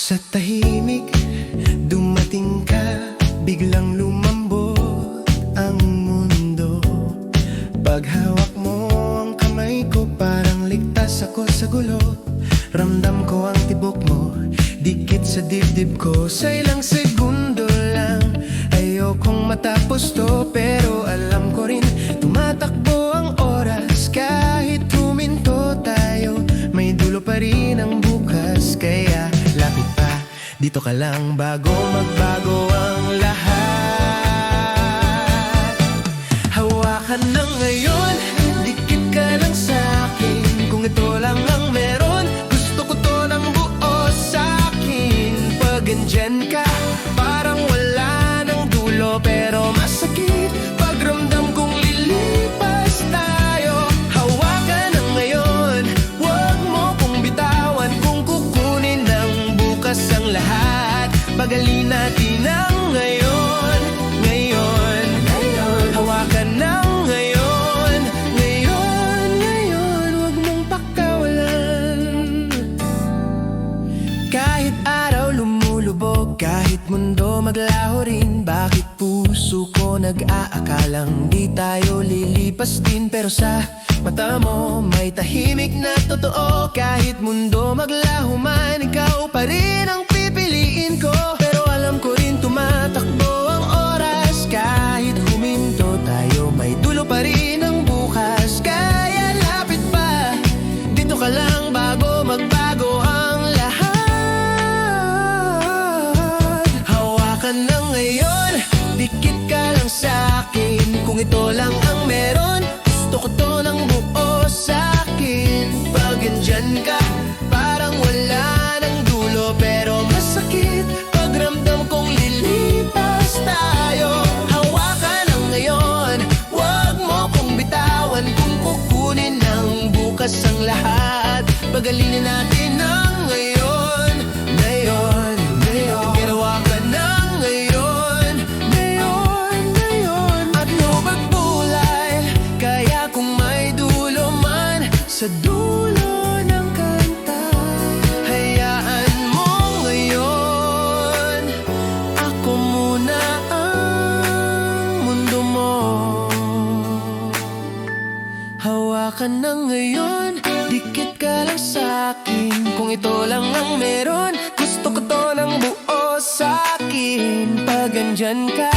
Sa tahimik, dumating ka, biglang lumambot ang mundo. Paghawak mo ang kamay ko, parang ligtas ako sa gulo. Ramdam ko ang tibok mo, dikit sa dibdib ko. Sa ilang segundo lang, ayokong matapos to. Pero alam ko rin, tumatakbo ang oras. Kahit huminto tayo, may dulo pa rin ang bukas. Kaya lapit pa, dito ka lang bago magbago ang lahat. Hawakan na ngayon, dikit ka lang sa'kin. Kung ito lang ang meron, gusto ko to ng buo sa'kin. Pag andyan ka, parang wala ng dulo, pero masakit pagramdam kong lilipas tayo. Hawakan na ngayon, huwag mo kong bitawan. Kung kukunin ng bukas ang lahat, pagalin natin ang ngayon. Ngayon, ngayon, hawakan na ngayon. Ngayon, ngayon, huwag mong pakawalan. Kahit araw lumulubog, kahit mundo maglaho rin, bakit puso ko nag-aakalang di tayo lilipas din? Pero sa mata mo may tahimik na totoo. Kahit mundo maglaho man, ikaw pa rin ang pipiliin ko. Pero alam ko rin tumatakbo ang oras. Kahit huminto tayo, may dulo pa rin ang bukas. Kaya lapit pa, dito ka lang bago magbago ang lahat. Hawakan na ngayon, dikit ka lang sa'kin. Kung ito lang ang meron, gusto ko to ng buo sa'kin. Pag andyan ka, parang wala ng dulo, pero masakit pagramdam kong lilipas tayo. Hawakan na ngayon, huwag mo kong bitawan. Kung kukunin ng bukas ang lahat, pagalinin natin ang ngayon. Ngayon, ngayon, ginawa ka na ngayon. Ngayon, ngayon, at lubag bulay. Kaya kung may dulo man sa dulo ng kanta, hayaan mo ngayon. Ako muna ang mundo mo. Hawakan na ngayon, dikit ka lang sa'kin. Kung ito lang ang meron, gusto ko to ng buo sa'kin. Pag andyan ka,